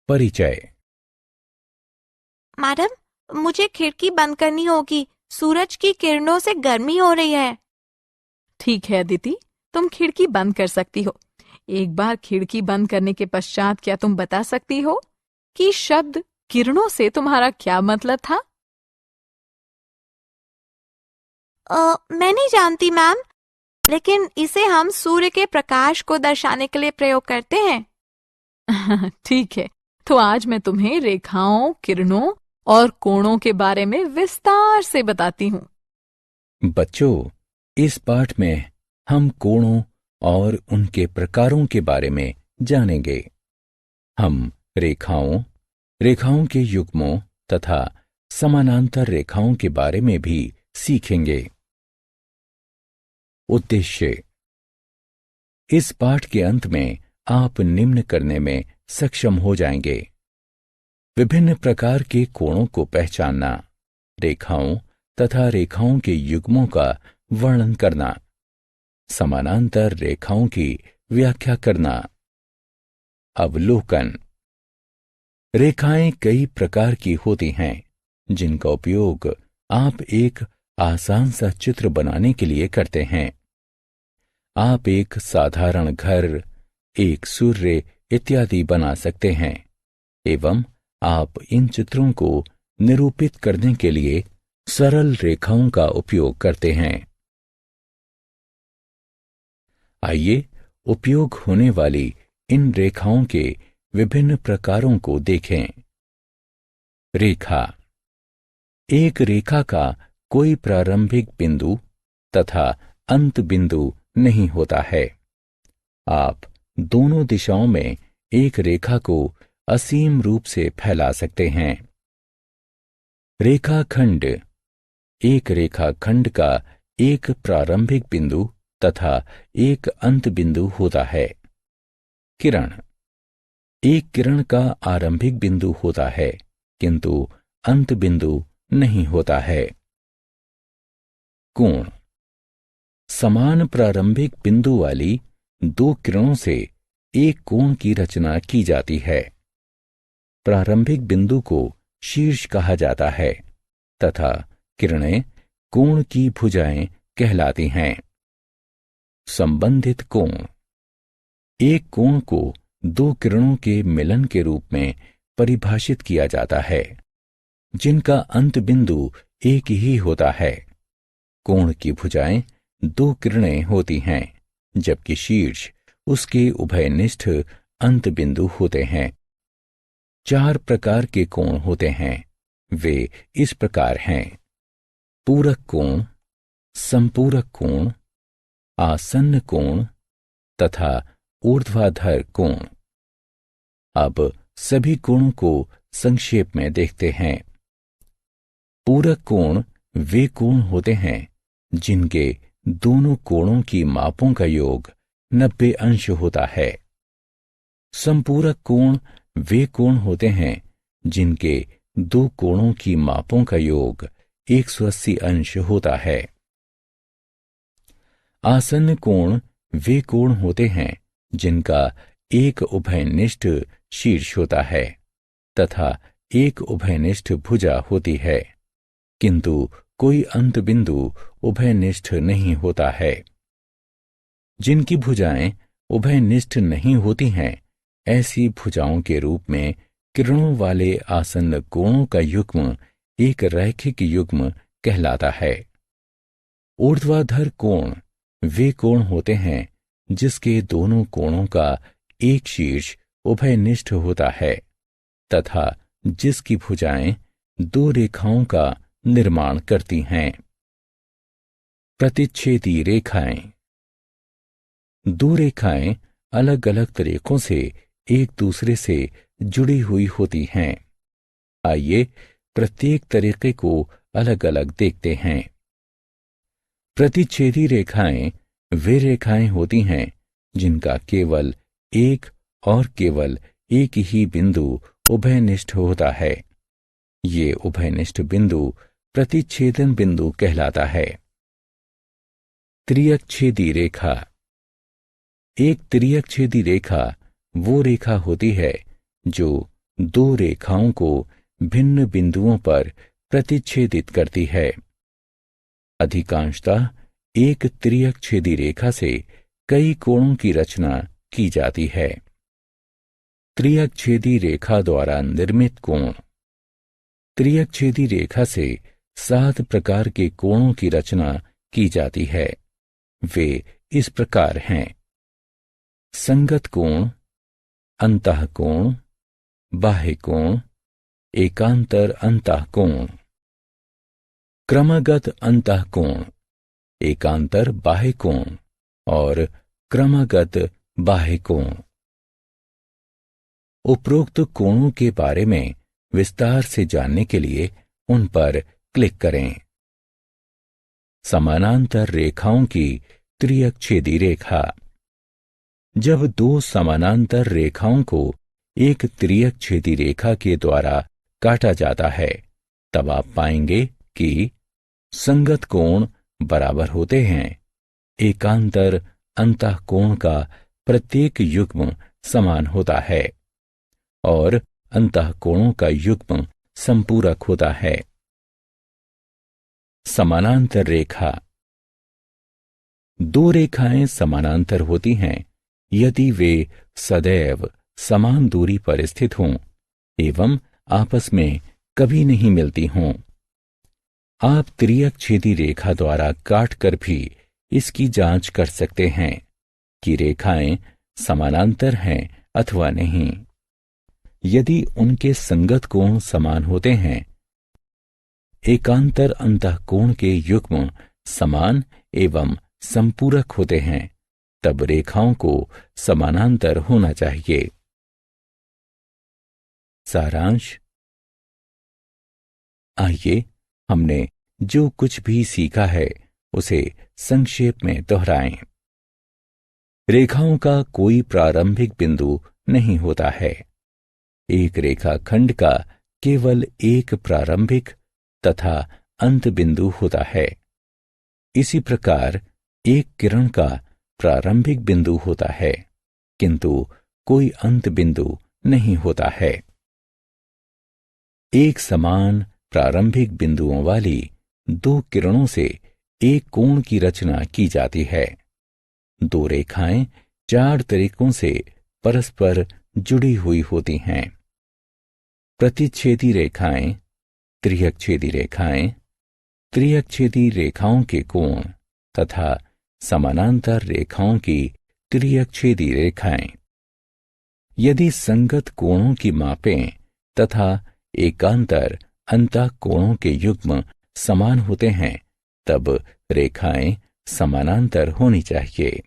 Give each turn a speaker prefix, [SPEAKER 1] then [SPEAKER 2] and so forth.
[SPEAKER 1] परिचय।
[SPEAKER 2] मैडम, मुझे खिड़की बंद करनी होगी। सूरज की किरणों से गर्मी हो रही है।
[SPEAKER 3] ठीक है अदिति, तुम खिड़की बंद कर सकती हो। एक बार खिड़की बंद करने के पश्चात क्या तुम बता सकती हो कि शब्द किरणों से तुम्हारा क्या मतलब था?
[SPEAKER 2] मैं नहीं जानती मैम, लेकिन इसे हम सूर्य के प्रकाश को दर्शाने के लिए प्रयोग करते हैं।
[SPEAKER 3] ठीक है, तो आज मैं तुम्हें रेखाओं, किरणों और कोणों के बारे में विस्तार से बताती हूँ।
[SPEAKER 1] बच्चों, इस पाठ में हम कोणों और उनके प्रकारों के बारे में जानेंगे। हम रेखाओं, रेखाओं के युग्मों तथा समानांतर रेखाओं के बारे में भी सीखेंगे। उद्देश्य। इस पाठ के अंत में आप निम्न करने में सक्षम हो जाएंगे: विभिन्न प्रकार के कोणों को पहचानना, रेखाओं तथा रेखाओं के युग्मों का वर्णन करना, समानांतर रेखाओं की व्याख्या करना। अवलोकन। रेखाएं कई प्रकार की होती हैं, जिनका उपयोग आप एक आसान सा चित्र बनाने के लिए करते हैं। आप एक साधारण घर, एक सूर्य इत्यादि बना सकते हैं एवं आप इन चित्रों को निरूपित करने के लिए सरल रेखाओं का उपयोग करते हैं। आइए उपयोग होने वाली इन रेखाओं के विभिन्न प्रकारों को देखें। रेखा। एक रेखा का कोई प्रारंभिक बिंदु तथा अंत बिंदु नहीं होता है। आप दोनों दिशाओं में एक रेखा को असीम रूप से फैला सकते हैं। रेखाखंड। एक रेखाखंड का एक प्रारंभिक बिंदु तथा एक अंत बिंदु होता है। किरण। एक किरण का आरंभिक बिंदु होता है, किंतु अंत बिंदु नहीं होता है। कोण। समान प्रारंभिक बिंदु वाली दो किरणों से एक कोण की रचना की जाती है। प्रारंभिक बिंदु को शीर्ष कहा जाता है तथा किरणें कोण की भुजाएं कहलाती हैं। संबंधित कोण। एक कोण को दो किरणों के मिलन के रूप में परिभाषित किया जाता है, जिनका अंत बिंदु एक ही होता है। कोण की भुजाएं दो किरणें होती हैं, जबकि शीर्ष उसके उभयनिष्ठ अंत बिंदु होते हैं। चार प्रकार के कोण होते हैं। वे इस प्रकार हैं: पूरक कोण, संपूरक कोण, आसन्न कोण तथा ऊर्ध्वाधर कोण। अब सभी कोणों को संक्षेप में देखते हैं। पूरक कोण वे कोण होते हैं जिनके दोनों कोणों की मापों का योग 90 अंश होता है। संपूरक कोण वे कोण होते हैं जिनके दो कोणों की मापों का योग 180 अंश होता है। आसन्न कोण वे कोण होते हैं जिनका एक उभयनिष्ठ शीर्ष होता है तथा एक उभयनिष्ठ भुजा होती है, किंतु कोई अंत बिंदु उभयनिष्ठ नहीं होता है। जिनकी भुजाएं उभयनिष्ठ नहीं होती हैं, ऐसी भुजाओं के रूप में किरणों वाले आसन्न कोणों का युग्म एक रैखिक युग्म कहलाता है। ऊर्ध्वाधर कोण वे कोण होते हैं जिसके दोनों कोणों का एक शीर्ष उभयनिष्ठ होता है तथा जिसकी भुजाएं दो रेखाओं का निर्माण करती हैं। प्रतिच्छेदी रेखाएं। दो रेखाएं अलग अलग तरीकों से एक दूसरे से जुड़ी हुई होती हैं। आइए प्रत्येक तरीके को अलग अलग देखते हैं। प्रतिच्छेदी रेखाएं वे रेखाएं होती हैं जिनका केवल एक और केवल एक ही बिंदु उभयनिष्ठ होता है। ये उभयनिष्ठ बिंदु प्रतिच्छेदन बिंदु कहलाता है। त्रियकछेदी रेखा। एक त्रियकछेदी रेखा वो रेखा होती है जो दो रेखाओं को भिन्न बिंदुओं पर प्रतिच्छेदित करती है। अधिकांशतः एक त्रियकछेदी रेखा से कई कोणों की रचना की जाती है। त्रियकछेदी रेखा द्वारा निर्मित कोण। त्रियकछेदी रेखा से 7 प्रकार के कोणों की रचना की जाती है। वे इस प्रकार हैं: संगत कोण, अंतःकोण, बाह्य कोण, एकांतर अंतःकोण। क्रमगत अंतःकोण, एकांतर बाह्य कोण और क्रमगत बाह्य कोण। उपरोक्त कोणों के बारे में विस्तार से जानने के लिए उन पर क्लिक करें। समानांतर रेखाओं की त्रियकछेदी रेखा। जब दो समानांतर रेखाओं को एक त्रियकछेदी रेखा के द्वारा काटा जाता है, तब आप पाएंगे कि संगत कोण बराबर होते हैं। एकांतर अंतःकोण का प्रत्येक युग्म समान होता है और अंतःकोणों का युग्म संपूरक होता है। समानांतर रेखा। दो रेखाएं समानांतर होती हैं यदि वे सदैव समान दूरी पर स्थित हों एवं आपस में कभी नहीं मिलती हों। आप त्रियकछेदी रेखा द्वारा काटकर भी इसकी जांच कर सकते हैं कि रेखाएं समानांतर हैं अथवा नहीं। यदि उनके संगत कोण समान होते हैं, एकांतर अंतःकोण के युग्म समान एवं संपूरक होते हैं, तब रेखाओं को समानांतर होना चाहिए। सारांश। आइए हमने जो कुछ भी सीखा है उसे संक्षेप में दोहराएं। रेखाओं का कोई प्रारंभिक बिंदु नहीं होता है। एक रेखाखंड का केवल एक प्रारंभिक तथा अंत बिंदु होता है। इसी प्रकार एक किरण का प्रारंभिक बिंदु होता है, किंतु कोई अंत बिंदु नहीं होता है। एक समान प्रारंभिक बिंदुओं वाली दो किरणों से एक कोण की रचना की जाती है। दो रेखाएं 4 तरीकों से परस्पर जुड़ी हुई होती हैं। प्रतिच्छेदी रेखाएं, त्रियकछेदी रेखाएं, त्रियकछेदी रेखाओं के कोण तथा समानांतर रेखाओं की त्रियकछेदी रेखाएं। यदि संगत कोणों की मापें तथा एकांतर अंतःकोणों के युग्म समान होते हैं, तब रेखाएं समानांतर होनी चाहिए।